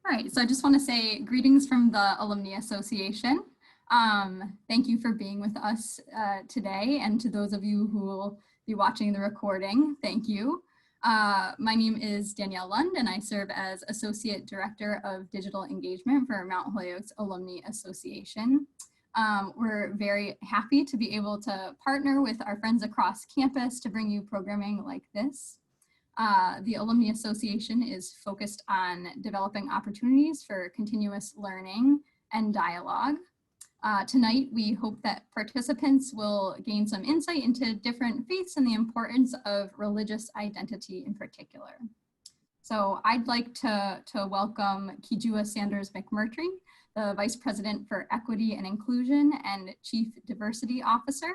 All right, so I just want to say greetings from the Alumni Association. Thank you for being with us today, and to those of you who will be watching the recording, thank you. My name is Danielle Lund, and I serve as Associate Director of Digital Engagement for Mount Holyoke's Alumni Association. We're very happy to be able to partner with our friends across campus to bring you programming like this. The Alumni Association is focused on developing opportunities for continuous learning and dialogue. Tonight, we hope that participants will gain some insight into different faiths and the importance of religious identity in particular. So I'd like to welcome Kijua Sanders McMurtry, the Vice President for Equity and Inclusion and Chief Diversity Officer,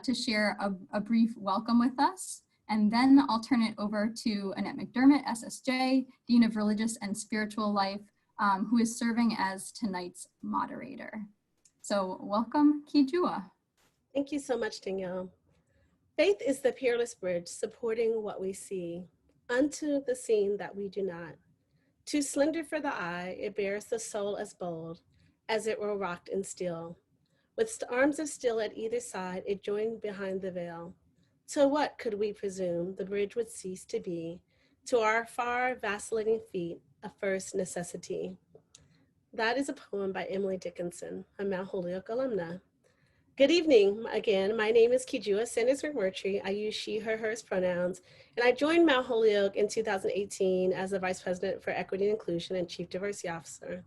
to share a brief welcome with us. And then I'll turn it over to Annette McDermott, SSJ, Dean of Religious and Spiritual Life, who is serving as tonight's moderator. So welcome, Kijua. Thank you so much, Danielle. Faith is the peerless bridge supporting what we see unto the scene that we do not. Too slender for the eye, it bears the soul as bold as it were rocked in steel. With arms of steel at either side, it joined behind the veil. To what could we presume the bridge would cease to be? To our far vacillating feet, a first necessity. That is a poem by Emily Dickinson, a Mount Holyoke alumna. Good evening again. My name is Kijua Sanders McMurtry. I use she, her, hers pronouns, and I joined Mount Holyoke in 2018 as the Vice President for Equity and Inclusion and Chief Diversity Officer.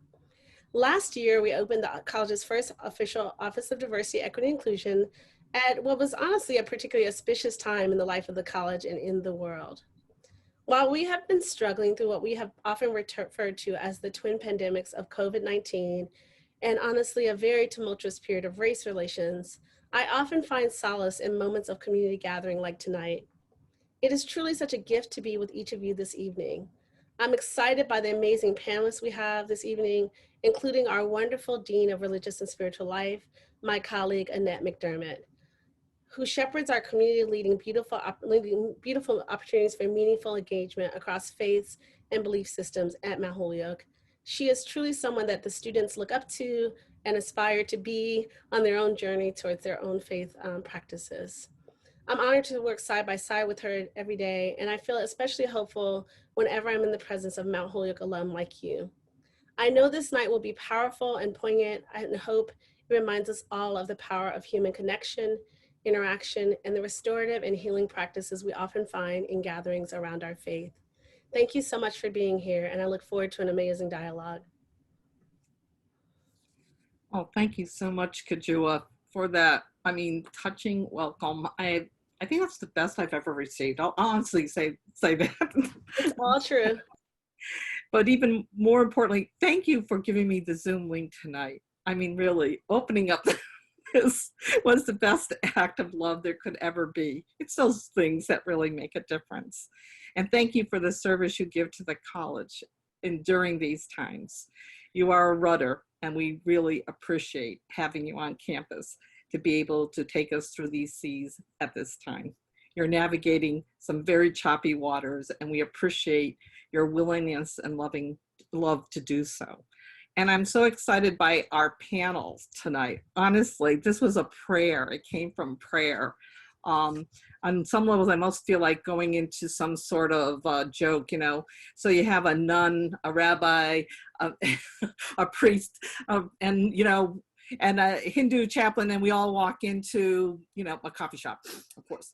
Last year, we opened the college's first official Office of Diversity, Equity, and Inclusion at what was honestly a particularly auspicious time in the life of the college and in the world. While we have been struggling through what we have often referred to as the twin pandemics of COVID-19 and honestly a very tumultuous period of race relations, I often find solace in moments of community gathering like tonight. It is truly such a gift to be with each of you this evening. I'm excited by the amazing panelists we have this evening, including our wonderful Dean of Religious and Spiritual Life, my colleague Annette McDermott, who shepherds our community leading beautiful opportunities for meaningful engagement across faiths and belief systems at Mount Holyoke. She is truly someone that the students look up to and aspire to be on their own journey towards their own faith practices. I'm honored to work side by side with her every day, and I feel especially hopeful whenever I'm in the presence of Mount Holyoke alum like you. I know this night will be powerful and poignant, and hope it reminds us all of the power of human connection, interaction, and the restorative and healing practices we often find in gatherings around our faith. Thank you so much for being here, and I look forward to an amazing dialogue. Oh, thank you so much, Kijua, for that, touching welcome. I think that's the best I've ever received. I'll honestly say that. It's all true. But even more importantly, thank you for giving me the Zoom link tonight. Really, opening up this was the best act of love there could ever be. It's those things that really make a difference. And thank you for the service you give to the college during these times. You are a rudder, and we really appreciate having you on campus to be able to take us through these seas at this time. You're navigating some very choppy waters, and we appreciate your willingness and love to do so. And I'm so excited by our panels tonight. Honestly, this was a prayer. It came from prayer. On some levels, I almost feel like going into some sort of joke, So you have a nun, a rabbi, a priest, and a Hindu chaplain, and we all walk into, a coffee shop, of course.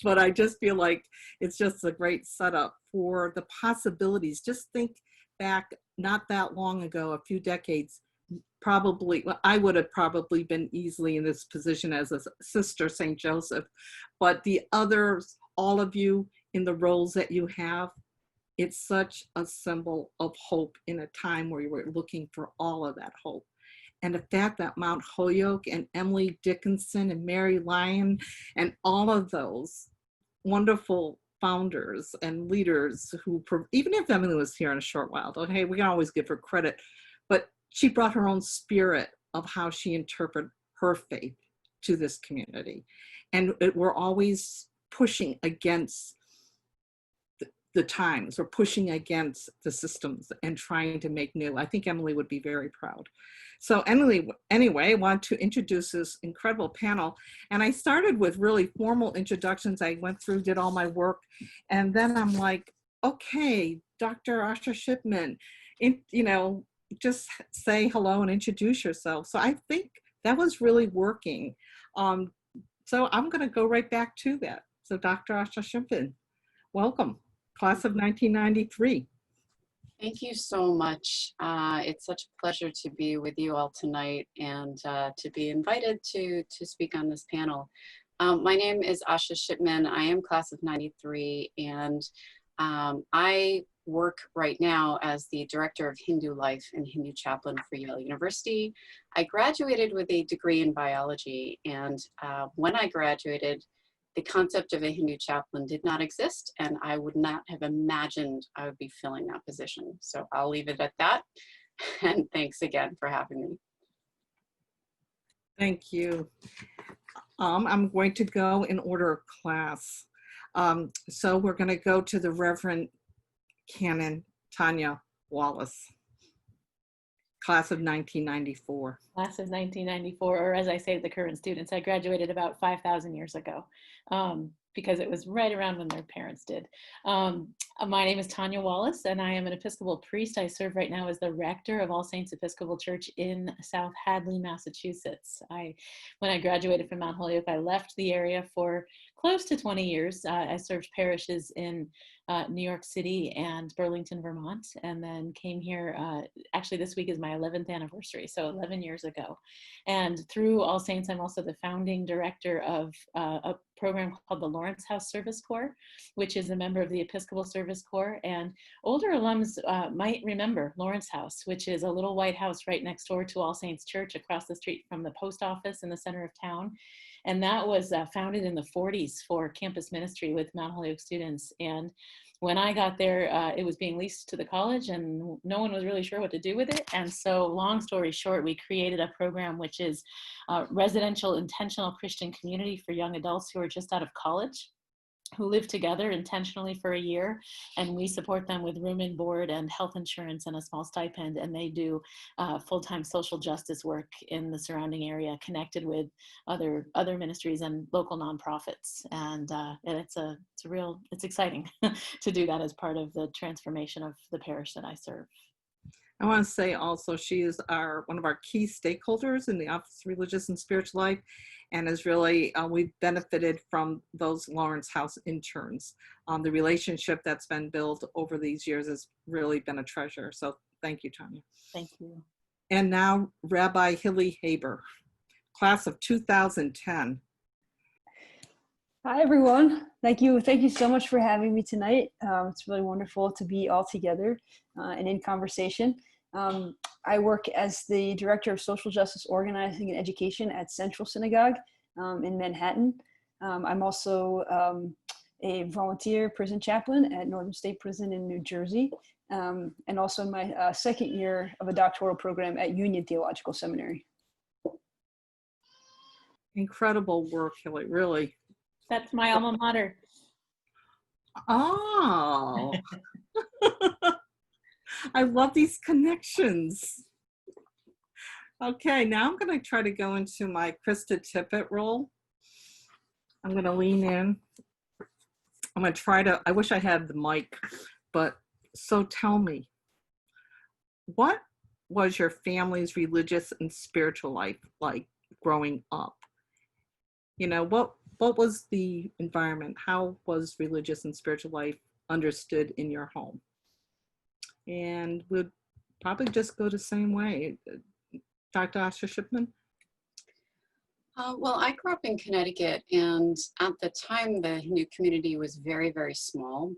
But I just feel like it's just a great setup for the possibilities. Just think back not that long ago, a few decades, I would have probably been easily in this position as a Sister St. Joseph, but the others, all of you in the roles that you have, it's such a symbol of hope in a time where you were looking for all of that hope. And the fact that Mount Holyoke and Emily Dickinson and Mary Lyon and all of those wonderful founders and leaders who, even if Emily was here in a short while, okay, we can always give her credit, but she brought her own spirit of how she interpreted her faith to this community. And we're always pushing against the times. We're pushing against the systems and trying to make new. I think Emily would be very proud. So Emily, anyway, I want to introduce this incredible panel. And I started with really formal introductions. I went through, did all my work. And then I'm like, okay, Dr. Asha Shipman, just say hello and introduce yourself. So I think that was really working. So I'm going to go right back to that. So Dr. Asha Shipman, welcome, class of 1993. Thank you so much. It's such a pleasure to be with you all tonight and to be invited to speak on this panel. My name is Asha Shipman. I am class of 93, and I work right now as the Director of Hindu Life and Hindu Chaplain for Yale University. I graduated with a degree in biology, and when I graduated, the concept of a Hindu chaplain did not exist, and I would not have imagined I would be filling that position. So I'll leave it at that, and thanks again for having me. Thank you. I'm going to go in order of class. So we're going to go to the Reverend Canon Tanya Wallace, class of 1994. Class of 1994, or as I say to the current students, I graduated about 5,000 years ago because it was right around when their parents did. My name is Tanya Wallace, and I am an Episcopal priest. I serve right now as the rector of All Saints Episcopal Church in South Hadley, Massachusetts. When I graduated from Mount Holyoke, I left the area for close to 20 years. I served parishes in New York City and Burlington, Vermont, and then came here. Actually, this week is my 11th anniversary, so 11 years ago. And through All Saints, I'm also the founding director of a program called the Lawrence House Service Corps, which is a member of the Episcopal Service Corps. And older alums might remember Lawrence House, which is a little white house right next door to All Saints Church across the street from the post office in the center of town. And that was founded in the 40s for campus ministry with Mount Holyoke students. And when I got there, it was being leased to the college and no one was really sure what to do with it. And so long story short, we created a program which is residential intentional Christian community for young adults who are just out of college, who live together intentionally for a year, and we support them with room and board and health insurance and a small stipend, and they do full-time social justice work in the surrounding area, connected with other ministries and local nonprofits. And it's exciting to do that as part of the transformation of the parish that I serve. I want to say also she is one of our key stakeholders in the Office of Religious and Spiritual Life, and is really, we've benefited from those Lawrence House interns. The relationship that's been built over these years has really been a treasure. So thank you, Tanya. Thank you. And now Rabbi Hilly Haber, class of 2010. Hi, everyone. Thank you so much for having me tonight. It's really wonderful to be all together and in conversation. I work as the Director of Social Justice Organizing and Education at Central Synagogue in Manhattan. I'm also a volunteer prison chaplain at Northern State Prison in New Jersey, and also in my second year of a doctoral program at Union Theological Seminary. Incredible work, Hilly, really. That's my alma mater. Oh, I love these connections. Okay, now I'm going to try to go into my Krista Tippett role. I'm going to lean in. I'm going to try to, I wish I had the mic, but so tell me, what was your family's religious and spiritual life like growing up? You know, what was the environment? How was religious and spiritual life understood in your home? And we'll probably just go the same way. Dr. Asha Shipman? Well, I grew up in Connecticut, and at the time, the Hindu community was very, very small,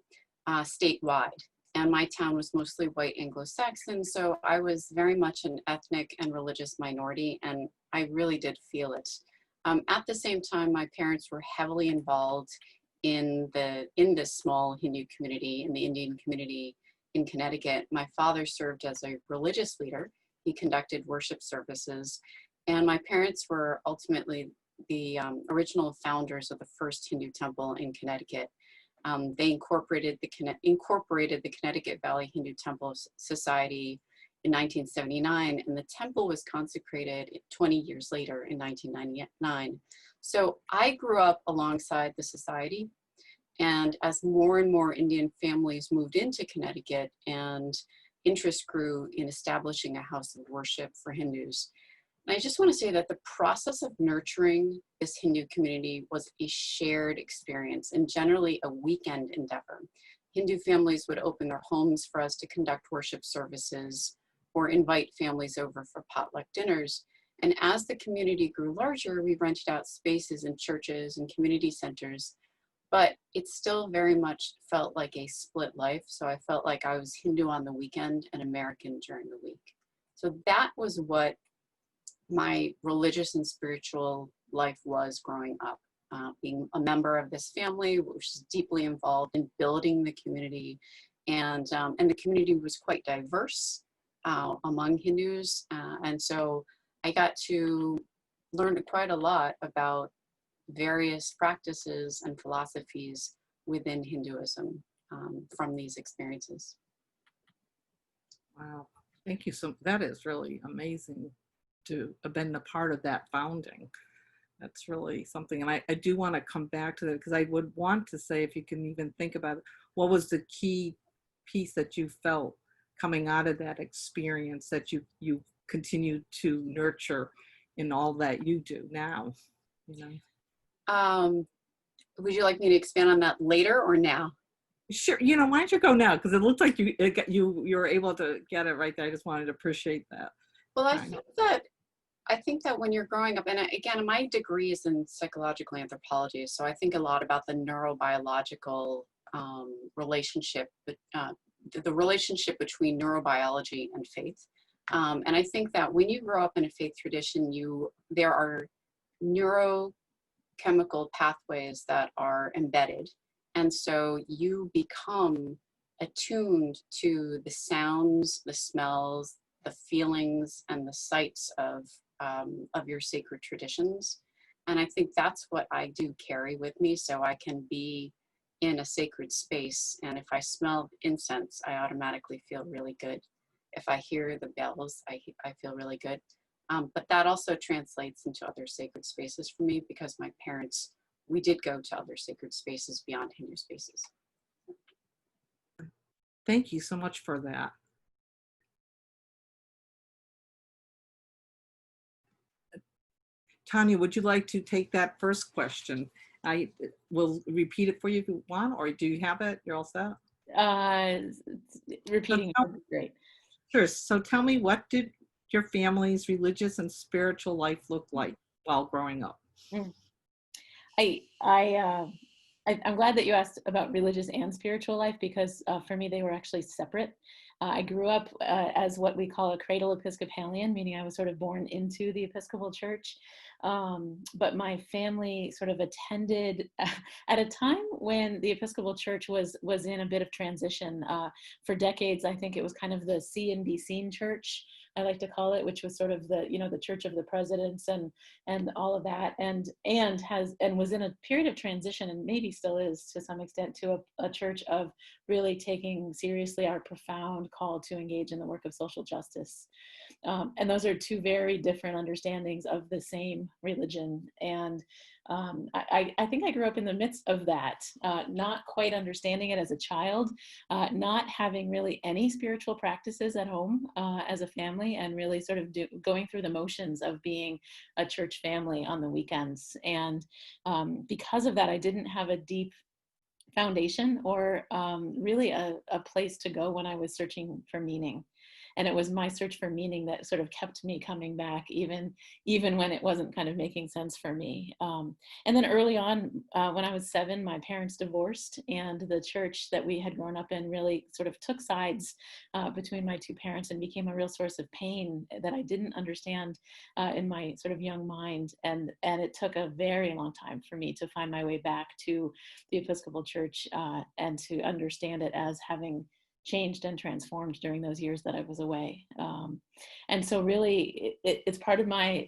statewide. And my town was mostly white Anglo-Saxon, so I was very much an ethnic and religious minority, and I really did feel it. At the same time, my parents were heavily involved in this small Hindu community, in the Indian community in Connecticut. My father served as a religious leader. He conducted worship services, and my parents were ultimately the original founders of the first Hindu temple in Connecticut. They incorporated the Connecticut Valley Hindu Temple Society in 1979, and the temple was consecrated 20 years later in 1999. So I grew up alongside the society, and as more and more Indian families moved into Connecticut and interest grew in establishing a house of worship for Hindus, and I just want to say that the process of nurturing this Hindu community was a shared experience and generally a weekend endeavor. Hindu families would open their homes for us to conduct worship services or invite families over for potluck dinners. And as the community grew larger, we rented out spaces in churches and community centers, but it still very much felt like a split life. So I felt like I was Hindu on the weekend and American during the week. So that was what my religious and spiritual life was growing up. Being a member of this family, which is deeply involved in building the community, and the community was quite diverse among Hindus, and so I got to learn quite a lot about various practices and philosophies within Hinduism from these experiences. Wow, thank you. So that is really amazing to have been a part of that founding. That's really something. And I do want to come back to that, because I would want to say, if you can even think about it, what was the key piece that you felt coming out of that experience that you continue to nurture in all that you do now, you know? Would you like me to expand on that later or now? Sure. You know, why don't you go now? Because it looked like you were able to get it right there. I just wanted to appreciate that. Well, I think that when you're growing up, and again, my degree is in psychological anthropology, so I think a lot about the neurobiological relationship, the relationship between neurobiology and faith. And I think that when you grow up in a faith tradition, there are neurochemical pathways that are embedded. And so you become attuned to the sounds, the smells, the feelings, and the sights of your sacred traditions. And I think that's what I do carry with me, so I can be in a sacred space, and if I smell incense, I automatically feel really good. If I hear the bells, I feel really good. But that also translates into other sacred spaces for me, because my parents, we did go to other sacred spaces beyond Hindu spaces. Thank you so much for that. Tanya, would you like to take that first question? I will repeat it for you if you want, or do you have it? You're all set? Repeating would be great. Sure. So tell me, what did your family's religious and spiritual life look like while growing up? I'm glad that you asked about religious and spiritual life, because for me, they were actually separate. I grew up as what we call a cradle Episcopalian, meaning I was sort of born into the Episcopal Church. But my family sort of attended at a time when the Episcopal Church was in a bit of transition. For decades, I think it was kind of the see and be seen church, I like to call it, which was sort of the, the church of the presidents and all of that, and was in a period of transition, and maybe still is to some extent, to a church of really taking seriously our profound call to engage in the work of social justice. And those are two very different understandings of the same religion. And I think I grew up in the midst of that, not quite understanding it as a child, not having really any spiritual practices at home as a family, and really sort of going through the motions of being a church family on the weekends. And because of that, I didn't have a deep foundation or really a place to go when I was searching for meaning. And it was my search for meaning that sort of kept me coming back, even when it wasn't kind of making sense for me. And then early on, when I was 7, my parents divorced, and the church that we had grown up in really sort of took sides between my two parents, and became a real source of pain that I didn't understand in my sort of young mind. And it took a very long time for me to find my way back to the Episcopal Church and to understand it as having changed and transformed during those years that I was away. And so really it's part of my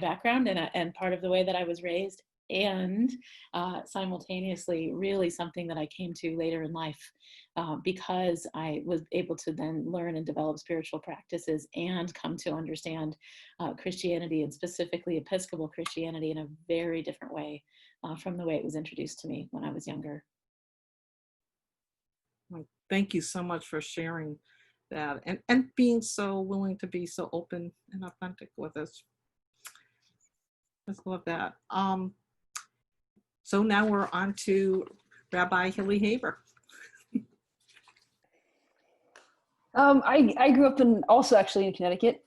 background and part of the way that I was raised. and simultaneously really something that I came to later in life because I was able to then learn and develop spiritual practices and come to understand Christianity, and specifically Episcopal Christianity, in a very different way from the way it was introduced to me when I was younger. Well, thank you so much for sharing that and being so willing to be so open and authentic with us. Just love that. So now we're on to Rabbi Hilly Haber. I grew up also actually in Connecticut,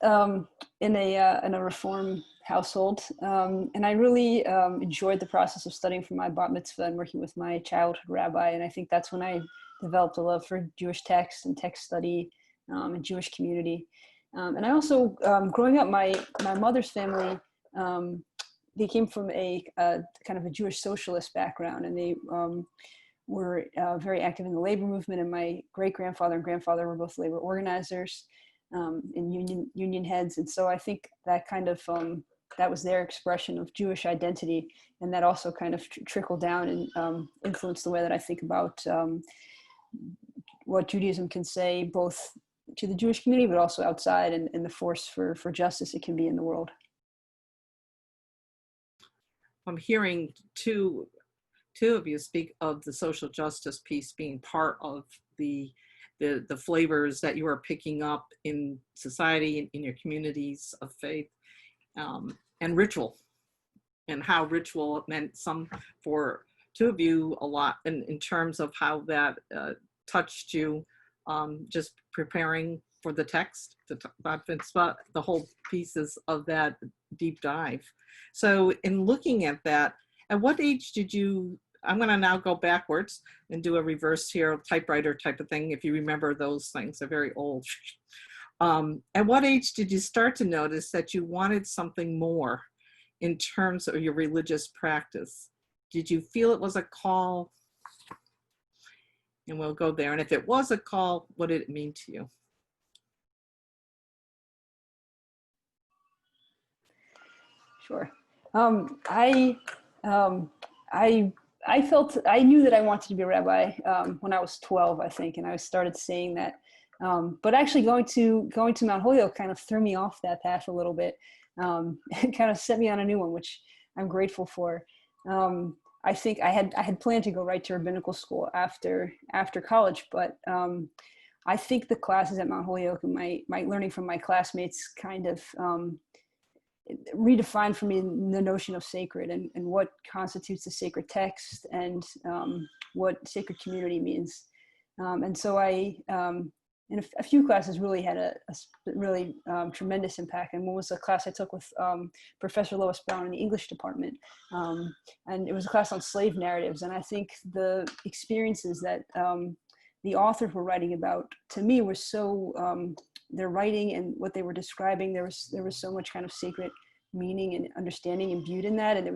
in a Reform household, and I really enjoyed the process of studying for my bat mitzvah and working with my childhood rabbi. And I think that's when I developed a love for Jewish text and text study and Jewish community. And I also, growing up, my mother's family, they came from a kind of a Jewish socialist background, and they were very active in the labor movement. And my great-grandfather and grandfather were both labor organizers and union heads. And so I think that kind of, that was their expression of Jewish identity. And that also kind of trickled down and influenced the way that I think about what Judaism can say, both to the Jewish community, but also outside, and the force for justice it can be in the world. I'm hearing two of you speak of the social justice piece being part of the flavors that you are picking up in society, in your communities of faith, and ritual, and how ritual meant some for two of you a lot in terms of how that touched you, just preparing for the text, the whole pieces of that deep dive. So in looking at that, at what age did you, I'm going to now go backwards and do a reverse here, typewriter type of thing, if you remember those things, they're very old. At what age did you start to notice that you wanted something more in terms of your religious practice? Did you feel it was a call? And we'll go there. And if it was a call, what did it mean to you? Sure. I felt, I knew that I wanted to be a rabbi when I was 12, I think, and I started saying that. But actually going to Mount Holyoke kind of threw me off that path a little bit, and kind of set me on a new one, which I'm grateful for. I think I had planned to go right to rabbinical school after college, but I think the classes at Mount Holyoke and my learning from my classmates kind of redefined for me the notion of sacred and what constitutes a sacred text and what sacred community means. And so I, in a few classes, really had a really tremendous impact. And one was a class I took with Professor Lois Brown in the English department. And it was a class on slave narratives. And I think the experiences that the authors were writing about, to me, were so, their writing and what they were describing, there was so much kind of sacred meaning and understanding imbued in that. And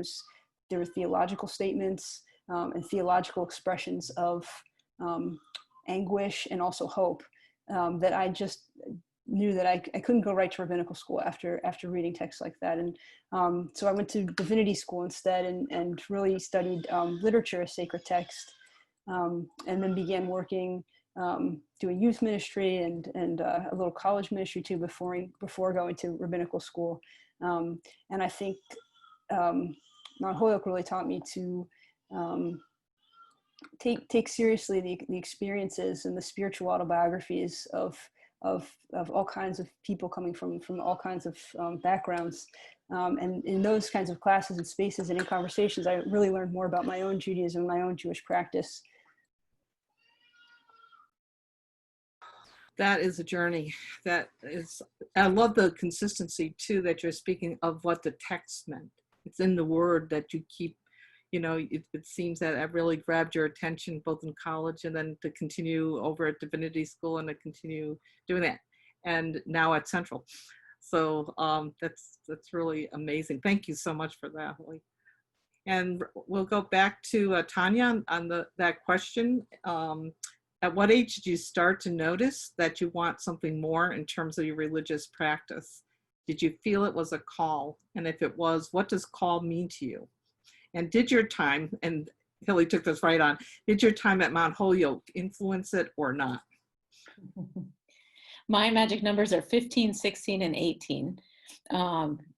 there were theological statements and theological expressions of anguish and also hope that I just knew that I couldn't go right to rabbinical school after reading texts like that. And so I went to divinity school instead and really studied literature as sacred text, and then began working doing youth ministry and a little college ministry too before going to rabbinical school. And I think Mount Holyoke really taught me to take seriously the experiences and the spiritual autobiographies of all kinds of people coming from all kinds of backgrounds. And in those kinds of classes and spaces and in conversations, I really learned more about my own Judaism, my own Jewish practice. That is a journey. I love the consistency too, that you're speaking of what the text meant. It's in the word that you keep, it seems that it really grabbed your attention both in college and then to continue over at divinity school and to continue doing that. And now at Central. So that's really amazing. Thank you so much for that, Hilly. And we'll go back to Tanya on that question. At what age did you start to notice that you want something more in terms of your religious practice? Did you feel it was a call? And if it was, what does call mean to you? And did your time, and Hilly took this right on, did your time at Mount Holyoke influence it or not? My magic numbers are 15, 16, and 18.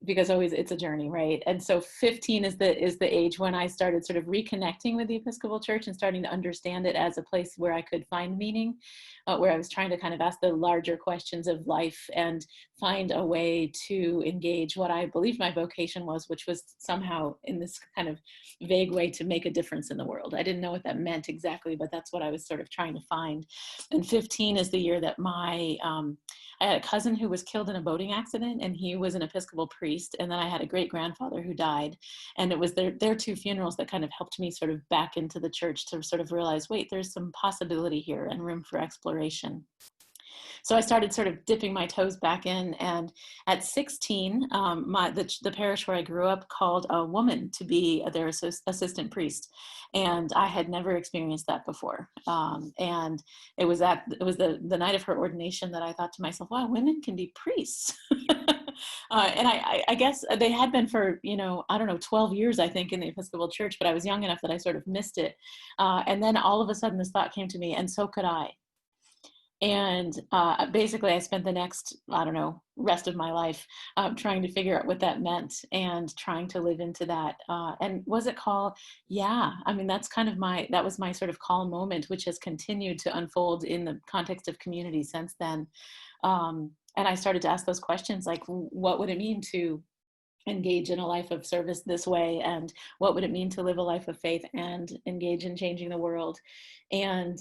Because always it's a journey, right? And so 15 is the age when I started sort of reconnecting with the Episcopal Church and starting to understand it as a place where I could find meaning, where I was trying to kind of ask the larger questions of life and find a way to engage what I believed my vocation was, which was somehow in this kind of vague way to make a difference in the world. I didn't know what that meant exactly, but that's what I was sort of trying to find. And 15 is the year that I had a cousin who was killed in a boating accident, and he was an Episcopal priest. And then I had a great grandfather who died. And it was their two funerals that kind of helped me sort of back into the church to sort of realize, wait, there's some possibility here and room for exploration. So I started sort of dipping my toes back in, and at 16, the parish where I grew up called a woman to be their assistant priest, and I had never experienced that before. And it was the night of her ordination that I thought to myself, wow, women can be priests. And I guess they had been for, 12 years, I think, in the Episcopal Church, but I was young enough that I sort of missed it. And then all of a sudden this thought came to me, and so could I. And basically I spent the next, rest of my life trying to figure out what that meant and trying to live into that. And was it call? Yeah. I mean, that was my sort of call moment, which has continued to unfold in the context of community since then. And I started to ask those questions, like, what would it mean to engage in a life of service this way? And what would it mean to live a life of faith and engage in changing the world? And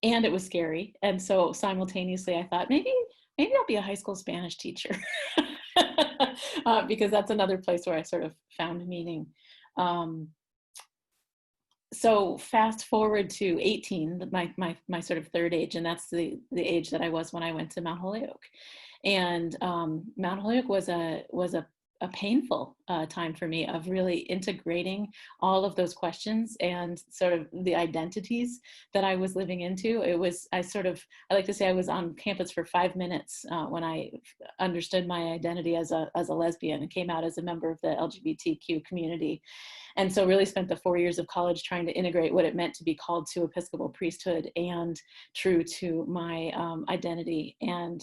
it was scary. And so simultaneously, I thought, maybe I'll be a high school Spanish teacher, because that's another place where I sort of found meaning. So fast forward to 18, my sort of third age, and that's the age that I was when I went to Mount Holyoke. And Mount Holyoke was a painful time for me of really integrating all of those questions and sort of the identities that I was living into. I like to say I was on campus for 5 minutes when I understood my identity as a lesbian and came out as a member of the LGBTQ community. And so really spent the 4 years of college trying to integrate what it meant to be called to Episcopal priesthood and true to my identity. And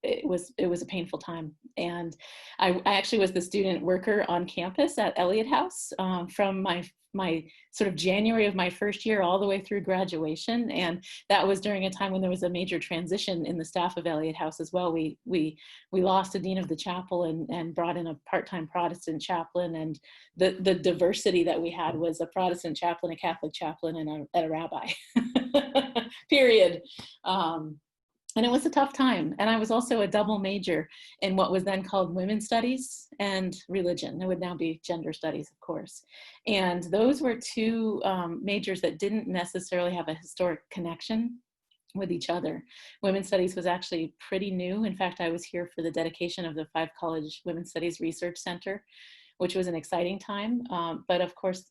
it was a painful time. And I actually was the student worker on campus at Elliott House from my sort of January of my first year all the way through graduation. And that was during a time when there was a major transition in the staff of Elliott House as well. We lost a dean of the chapel and brought in a part-time Protestant chaplain. And the diversity that we had was a Protestant chaplain, a Catholic chaplain, and a rabbi, period. And it was a tough time. And I was also a double major in what was then called women's studies and religion. It would now be gender studies, of course. And those were two majors that didn't necessarily have a historic connection with each other. Women's studies was actually pretty new. In fact, I was here for the dedication of the 5 College Women's Studies Research Center, which was an exciting time. But of course,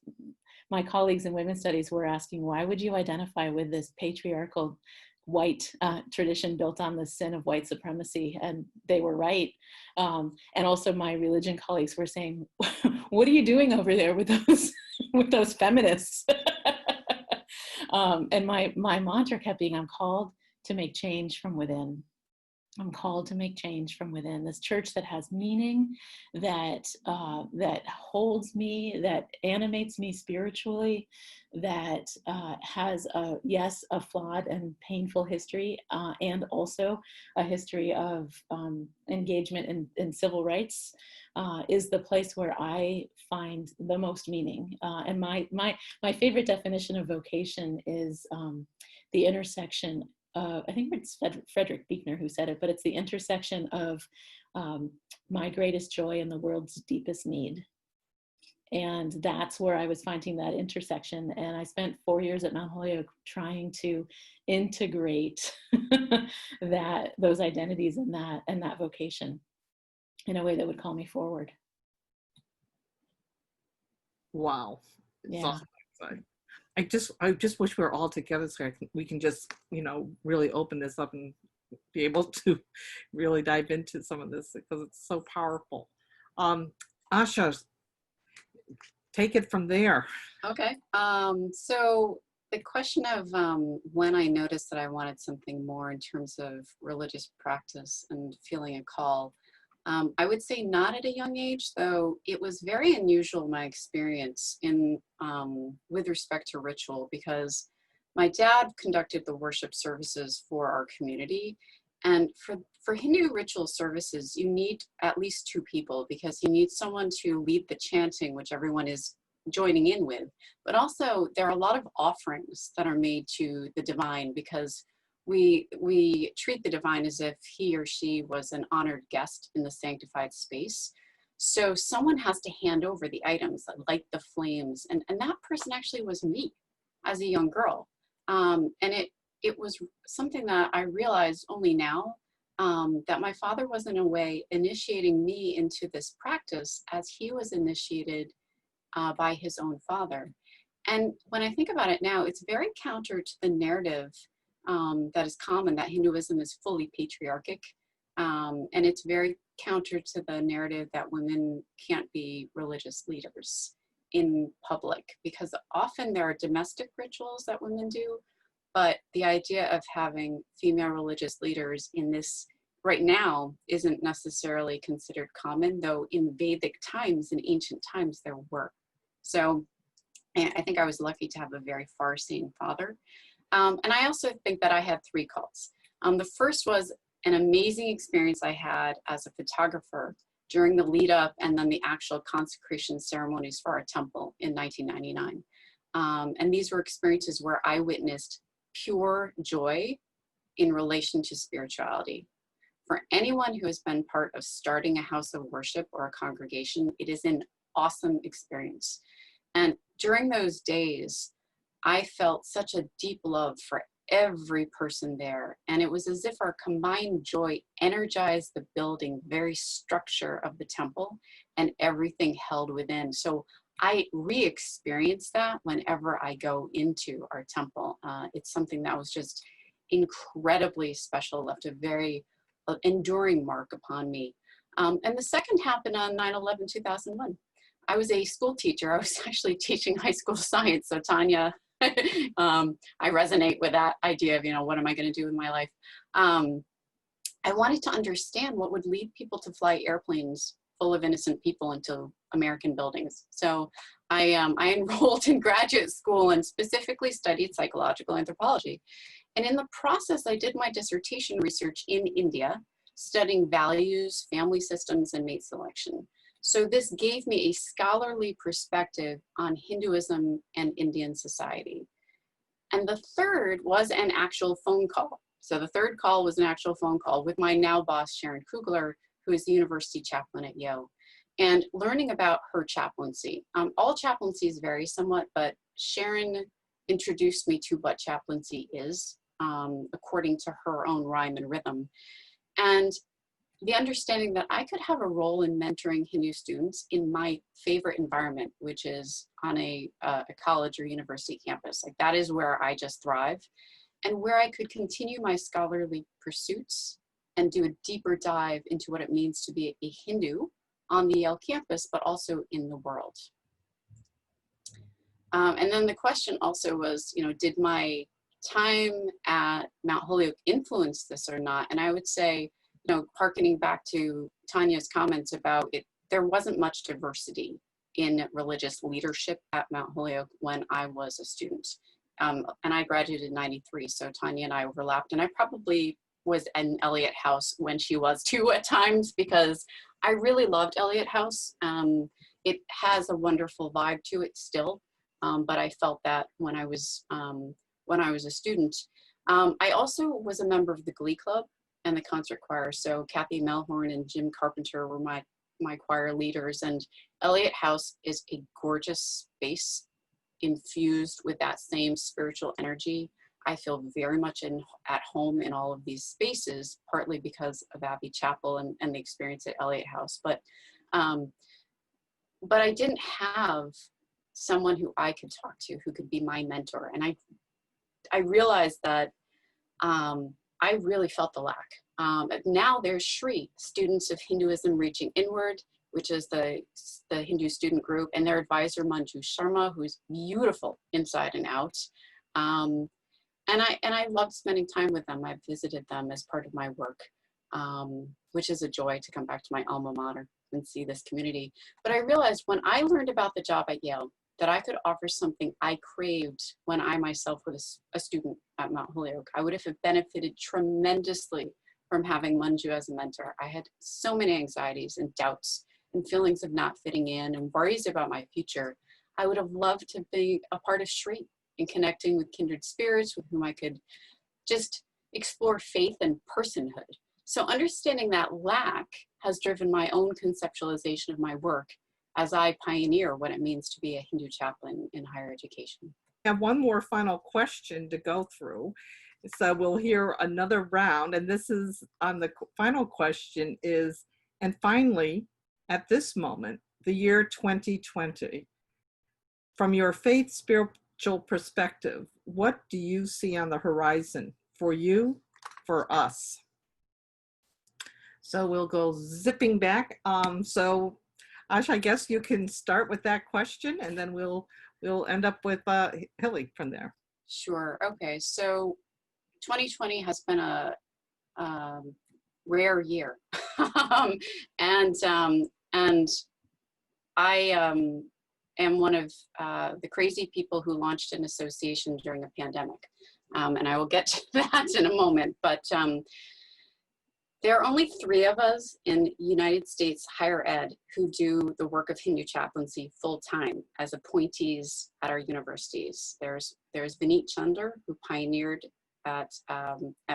my colleagues in women's studies were asking, why would you identify with this patriarchal white tradition built on the sin of white supremacy? And they were right. And also my religion colleagues were saying, what are you doing over there with those feminists? And my mantra kept being, I'm called to make change from within. I'm called to make change from within. This church that has meaning, that holds me, that animates me spiritually, that has a flawed and painful history, and also a history of engagement in civil rights, is the place where I find the most meaning. And my favorite definition of vocation is the intersection. I think it's Frederick Buechner who said it, but it's the intersection of my greatest joy and the world's deepest need. And that's where I was finding that intersection. And I spent 4 years at Mount Holyoke trying to integrate those identities and that vocation in a way that would call me forward. Wow. Yeah. I just wish we were all together so we can just, really open this up and be able to really dive into some of this because it's so powerful. Asha, take it from there. Okay. So the question of when I noticed that I wanted something more in terms of religious practice and feeling a call, I would say not at a young age, though it was very unusual, my experience in with respect to ritual, because my dad conducted the worship services for our community. And for Hindu ritual services, you need at least two people, because you need someone to lead the chanting, which everyone is joining in with. But also there are a lot of offerings that are made to the divine, because we treat the divine as if he or she was an honored guest in the sanctified space. So someone has to hand over the items that light the flames. And that person actually was me as a young girl. And it was something that I realized only now, that my father was in a way initiating me into this practice as he was initiated by his own father. And when I think about it now, it's very counter to the narrative that is common, that Hinduism is fully patriarchic. And it's very counter to the narrative that women can't be religious leaders in public, because often there are domestic rituals that women do, but the idea of having female religious leaders in this right now isn't necessarily considered common, though in Vedic times, in ancient times, there were. So I think I was lucky to have a very far-seeing father. And I also think that I had three calls. The first was an amazing experience I had as a photographer during the lead up and then the actual consecration ceremonies for our temple in 1999. And these were experiences where I witnessed pure joy in relation to spirituality. For anyone who has been part of starting a house of worship or a congregation, it is an awesome experience. And during those days, I felt such a deep love for every person there. And it was as if our combined joy energized the building, very structure of the temple, and everything held within. So I re-experience that whenever I go into our temple. It's something that was just incredibly special, left a very enduring mark upon me. And the second happened on 9/11/2001. I was a school teacher. I was actually teaching high school science. So Tanya, I resonate with that idea of, what am I going to do with my life? I wanted to understand what would lead people to fly airplanes full of innocent people into American buildings. So I enrolled in graduate school and specifically studied psychological anthropology. And in the process, I did my dissertation research in India, studying values, family systems, and mate selection. So this gave me a scholarly perspective on Hinduism and Indian society. And the third was an actual phone call. So the third call was an actual phone call with my now boss, Sharon Kugler, who is the university chaplain at Yale, and learning about her chaplaincy. All chaplaincies vary somewhat, but Sharon introduced me to what chaplaincy is, according to her own rhyme and rhythm. And the understanding that I could have a role in mentoring Hindu students in my favorite environment, which is on a college or university campus. Like, that is where I just thrive, and where I could continue my scholarly pursuits and do a deeper dive into what it means to be a Hindu on the Yale campus, but also in the world. And then the question also was, did my time at Mount Holyoke influence this or not? And I would say, hearkening back to Tanya's comments about it, there wasn't much diversity in religious leadership at Mount Holyoke when I was a student. And I graduated in '93, so Tanya and I overlapped, and I probably was in Elliott House when she was too at times, because I really loved Elliott House. It has a wonderful vibe to it still, but I felt that when I was a student. I also was a member of the Glee Club and the concert choir. So Kathy Melhorn and Jim Carpenter were my choir leaders, and Elliott House is a gorgeous space infused with that same spiritual energy. I feel very much at home in all of these spaces, partly because of Abbey Chapel and the experience at Elliott House. But I didn't have someone who I could talk to who could be my mentor. And I realized that I really felt the lack. Now there's Shri, students of Hinduism reaching inward, which is the Hindu student group, and their advisor Manju Sharma, who's beautiful inside and out. And I love spending time with them. I've visited them as part of my work, which is a joy to come back to my alma mater and see this community. But I realized when I learned about the job at Yale, that I could offer something I craved when I myself was a student at Mount Holyoke. I would have benefited tremendously from having Manju as a mentor. I had so many anxieties and doubts and feelings of not fitting in and worries about my future. I would have loved to be a part of Shri and connecting with kindred spirits with whom I could just explore faith and personhood. So understanding that lack has driven my own conceptualization of my work as I pioneer what it means to be a Hindu chaplain in higher education. I have one more final question to go through. So we'll hear another round, and this is on the final question is, and finally, at this moment, the year 2020, from your faith spiritual perspective, what do you see on the horizon for you, for us? So we'll go zipping back. So Asha, I guess you can start with that question, and then we'll end up with Hilly from there. Sure. Okay. So 2020 has been a rare year, and I am one of the crazy people who launched an association during a pandemic, and I will get to that in a moment. But there are only 3 of us in United States higher ed who do the work of Hindu chaplaincy full time as appointees at our universities. There's Vineet Chander, who pioneered at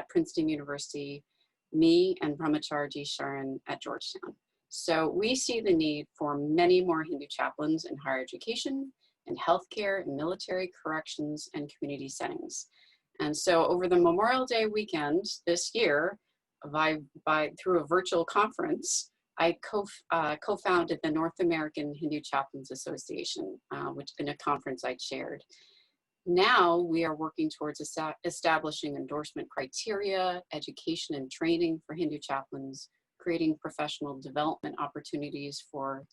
Princeton University, me, and Brahmacharji Sharan at Georgetown. So we see the need for many more Hindu chaplains in higher education, in healthcare, in military, corrections, and community settings. And so over the Memorial Day weekend this year, through a virtual conference, I co-founded the North American Hindu Chaplains Association, which in a conference I chaired. Now we are working towards establishing endorsement criteria, education and training for Hindu chaplains, creating professional development opportunities for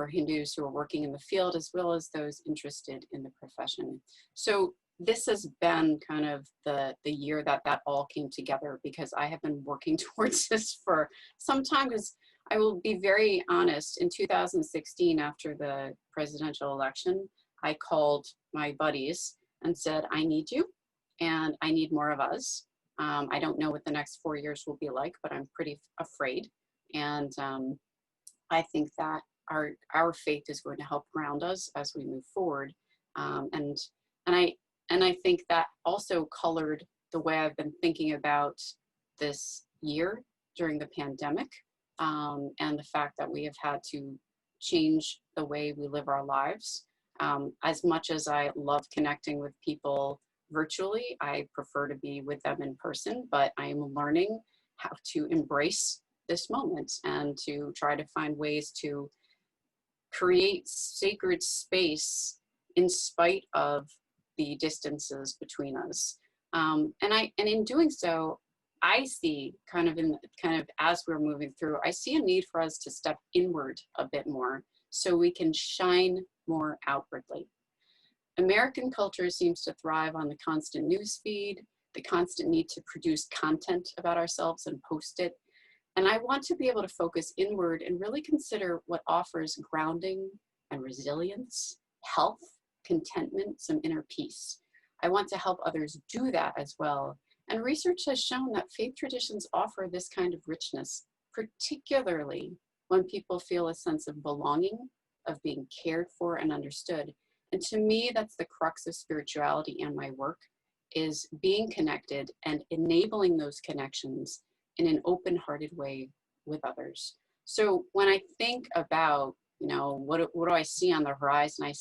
Hindus who are working in the field, as well as those interested in the profession. So this has been kind of the year that all came together, because I have been working towards this for some time. Because I will be very honest, in 2016, after the presidential election, I called my buddies and said, I need you, and I need more of us. I don't know what the next 4 years will be like, but I'm pretty afraid. And I think that our faith is going to help ground us as we move forward. And I think that also colored the way I've been thinking about this year during the pandemic, and the fact that we have had to change the way we live our lives. As much as I love connecting with people virtually, I prefer to be with them in person, but I am learning how to embrace this moment and to try to find ways to create sacred space in spite of the distances between us. And in doing so, I see kind of as we're moving through, I see a need for us to step inward a bit more so we can shine more outwardly. American culture seems to thrive on the constant news feed, the constant need to produce content about ourselves and post it. And I want to be able to focus inward and really consider what offers grounding and resilience, health, contentment, some inner peace. I want to help others do that as well. And research has shown that faith traditions offer this kind of richness, particularly when people feel a sense of belonging, of being cared for and understood. And to me, that's the crux of spirituality and my work, is being connected and enabling those connections in an open-hearted way with others. So when I think about, what do I see on the horizon?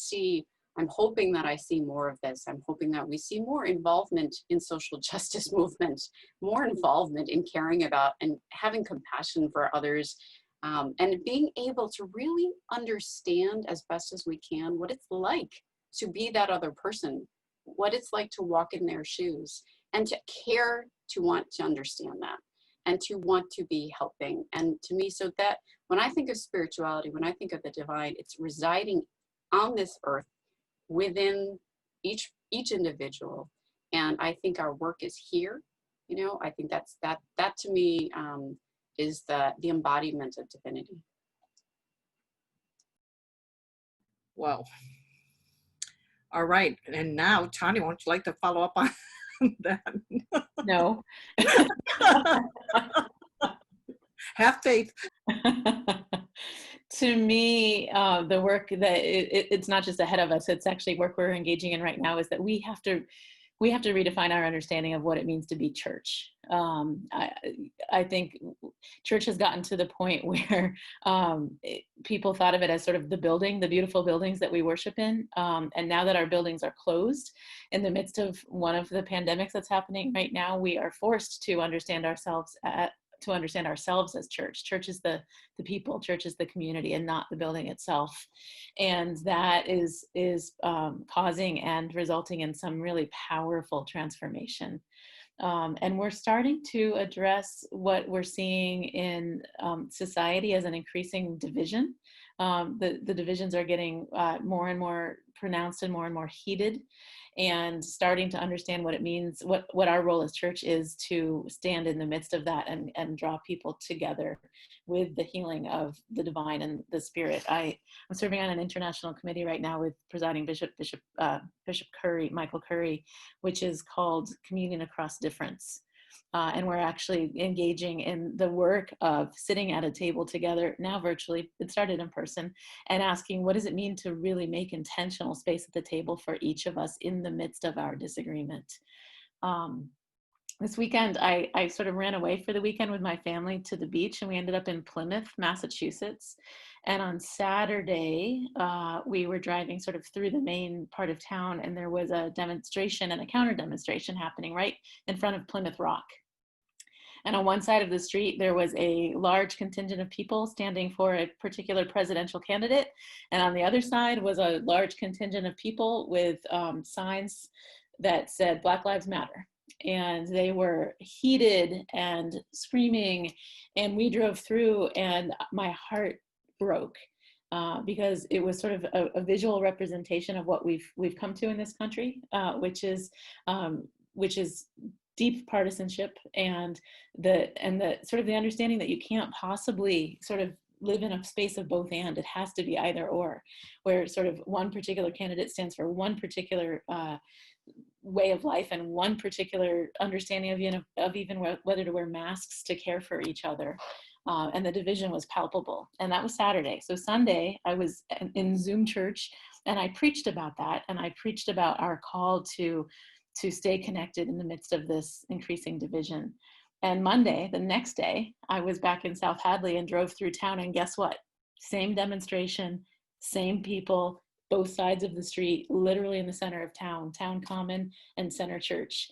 I'm hoping that I see more of this. I'm hoping that we see more involvement in social justice movement, more involvement in caring about and having compassion for others, and being able to really understand as best as we can what it's like to be that other person, what it's like to walk in their shoes, and to care to want to understand that. and to want to be helping. And to me, so that when I think of spirituality, when I think of the divine, it's residing on this earth within each individual. And I think our work is here. You know, I think that to me is the embodiment of divinity. Well, all right. And now, Tanya, won't you like to follow up on that? No. Have faith. To me, the work that it's not just ahead of us, it's actually work we're engaging in right now, is that we have to redefine our understanding of what it means to be church. I think church has gotten to the point where people thought of it as sort of the building, the beautiful buildings that we worship in. And now that our buildings are closed in the midst of one of the pandemics that's happening right now, we are forced to understand ourselves as church. Church is the people, church is the community, and not the building itself. And that is causing and resulting in some really powerful transformation. And we're starting to address what we're seeing in society as an increasing division. The divisions are getting more and more pronounced and more heated, and starting to understand what it means, what our role as church is to stand in the midst of that and draw people together with the healing of the divine and the spirit. I'm serving on an international committee right now with presiding Bishop Curry, Michael Curry, which is called Communion Across Difference. And we're actually engaging in the work of sitting at a table together, now virtually, it started in person, and asking, what does it mean to really make intentional space at the table for each of us in the midst of our disagreement? This weekend, I sort of ran away for the weekend with my family to the beach, and we ended up in Plymouth, Massachusetts. And on Saturday, we were driving sort of through the main part of town, and there was a demonstration and a counter demonstration happening right in front of Plymouth Rock. And on one side of the street, there was a large contingent of people standing for a particular presidential candidate. And on the other side was a large contingent of people with signs that said Black Lives Matter. And they were heated and screaming. And we drove through, and my heart broke because it was sort of a visual representation of what we've come to in this country, which is deep partisanship and the sort of the understanding that you can't possibly sort of live in a space of both and. It has to be either or, where sort of one particular candidate stands for one particular way of life and one particular understanding of even whether to wear masks to care for each other. And the division was palpable. And that was Saturday. So Sunday, I was in Zoom church, and I preached about that. And I preached about our call to stay connected in the midst of this increasing division. And Monday, the next day, I was back in South Hadley and drove through town, and guess what? Same demonstration, same people, both sides of the street, literally in the center of town common and center church,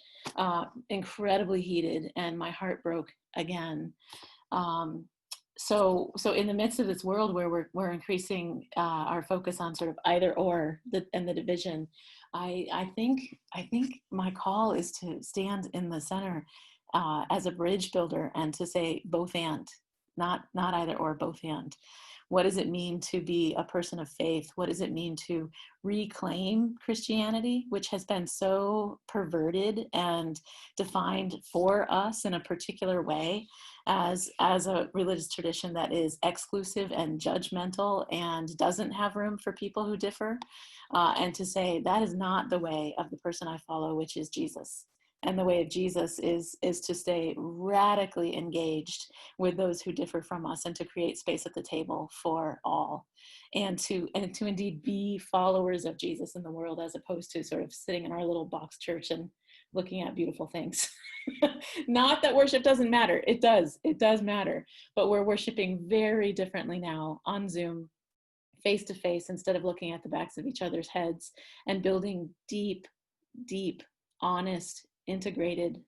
incredibly heated, and my heart broke again. So in the midst of this world where we're increasing our focus on sort of either or and the division, I think my call is to stand in the center as a bridge builder and to say both and, not either or, both and. What does it mean to be a person of faith? What does it mean to reclaim Christianity, which has been so perverted and defined for us in a particular way as a religious tradition that is exclusive and judgmental and doesn't have room for people who differ? And to say that is not the way of the person I follow, which is Jesus. And the way of Jesus is to stay radically engaged with those who differ from us and to create space at the table for all, and to indeed be followers of Jesus in the world, as opposed to sort of sitting in our little box church and looking at beautiful things. Not that worship doesn't matter. It does matter. But we're worshiping very differently now on Zoom, face to face, instead of looking at the backs of each other's heads, and building deep, honest, integrated,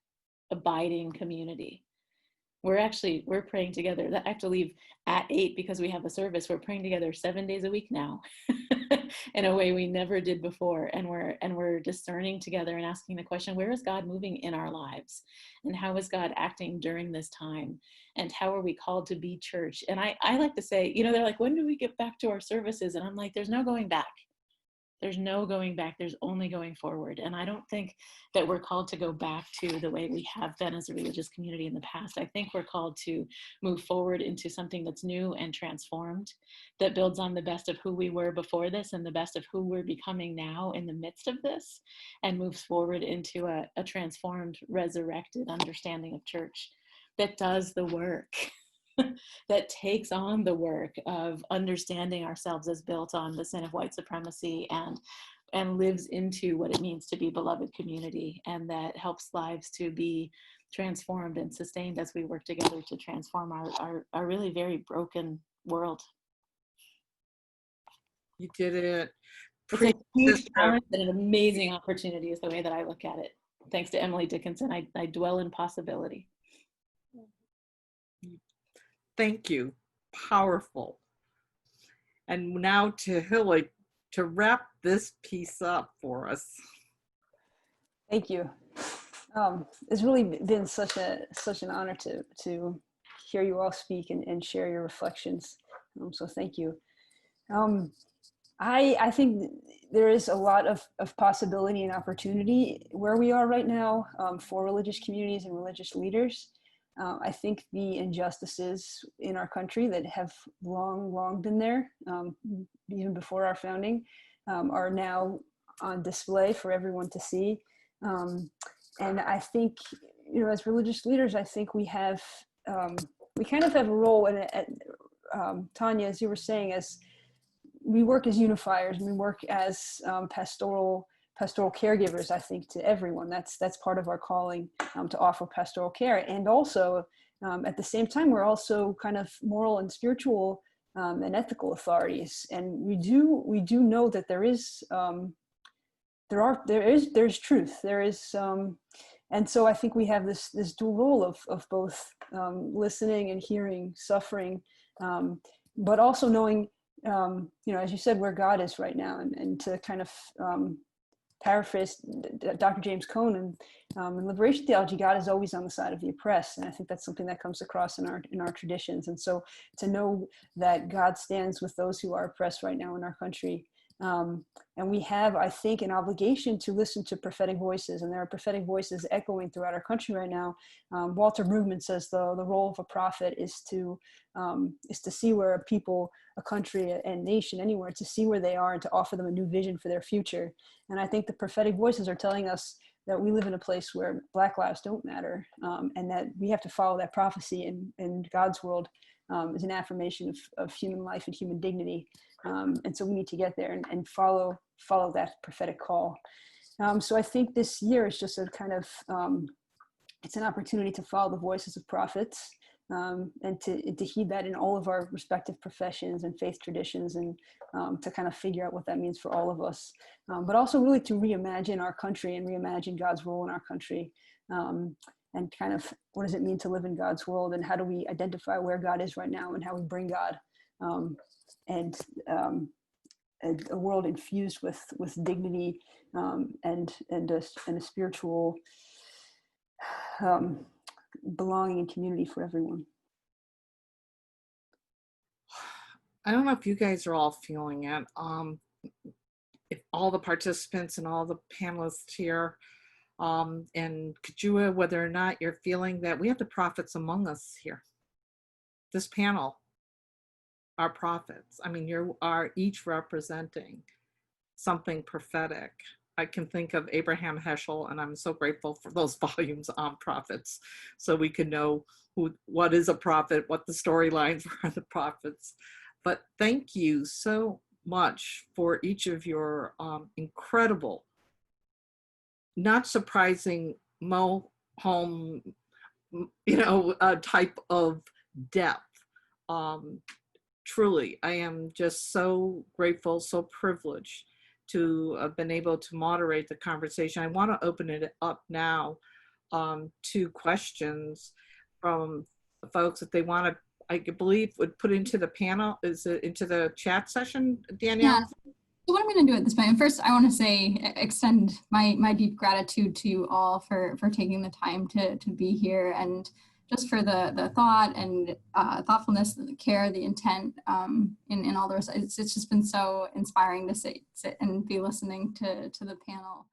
abiding community. we're praying together. I have to leave at 8 because we have a service. We're praying together 7 days a week now in a way we never did before. And we're discerning together and asking the question, where is God moving in our lives? And how is God acting during this time? And how are we called to be church? And I like to say, you know, they're like, when do we get back to our services? And I'm like, there's no going back. There's no going back. There's only going forward. And I don't think that we're called to go back to the way we have been as a religious community in the past. I think we're called to move forward into something that's new and transformed, that builds on the best of who we were before this and the best of who we're becoming now in the midst of this, and moves forward into a transformed, resurrected understanding of church that does the work. That takes on the work of understanding ourselves as built on the sin of white supremacy and lives into what it means to be beloved community, and that helps lives to be transformed and sustained as we work together to transform our really very broken world. You did it. It's a huge challenge and an amazing opportunity is the way that I look at it. Thanks to Emily Dickinson, I dwell in possibility. Thank you. Powerful. And now to Hilly to wrap this piece up for us. Thank you. It's really been such an honor to hear you all speak and share your reflections. So thank you. I think there is a lot of possibility and opportunity where we are right now for religious communities and religious leaders. I think the injustices in our country that have long been there, even before our founding, are now on display for everyone to see. And I think, you know, as religious leaders, I think we kind of have a role in it. Tanya, as you were saying, as we work as unifiers, and we work as pastoral caregivers, I think, to everyone. That's part of our calling, to offer pastoral care. And also, at the same time, we're also kind of moral and spiritual and ethical authorities. And we do know that there's truth. There is, and so I think we have this dual role of both listening and hearing suffering, but also knowing, you know, as you said, where God is right now, and to kind of paraphrase Dr. James Cone in liberation theology, God is always on the side of the oppressed, and I think that's something that comes across in our traditions. And so to know that God stands with those who are oppressed right now in our country, and we have, I think, an obligation to listen to prophetic voices, and there are prophetic voices echoing throughout our country right now. Walter Brueggemann says the role of a prophet is to see where a people, a country, and nation, anywhere, to see where they are and to offer them a new vision for their future. And I think the prophetic voices are telling us that we live in a place where Black lives don't matter, and that we have to follow that prophecy in God's world is an affirmation of human life and human dignity. And so we need to get there and follow that prophetic call. So I think this year is just a kind of, it's an opportunity to follow the voices of prophets, and to heed that in all of our respective professions and faith traditions, and to kind of figure out what that means for all of us. But also really to reimagine our country and reimagine God's role in our country. And kind of, what does it mean to live in God's world, and how do we identify where God is right now and how we bring God, and a world infused with dignity, and a spiritual belonging and community for everyone. I don't know if you guys are all feeling it. If all the participants and all the panelists here, and Kajua, whether or not you're feeling that we have the prophets among us here. This panel are prophets. I mean, you are each representing something prophetic. I can think of Abraham Heschel, and I'm so grateful for those volumes on prophets, so we can know what is a prophet, what the storylines were of the prophets. But thank you so much for each of your incredible, not surprising home, type of depth. Truly, I am just so grateful, so privileged to have been able to moderate the conversation. I want to open it up now to questions from folks if they want to, I believe, would put into the panel, is it into the chat session, Danielle? Yeah. So what I'm going to do at this point, first I want to say, extend my deep gratitude to you all for taking the time to be here, and just for the thought and thoughtfulness, the care, the intent in all the rest. It's just been so inspiring to sit and be listening to the panel.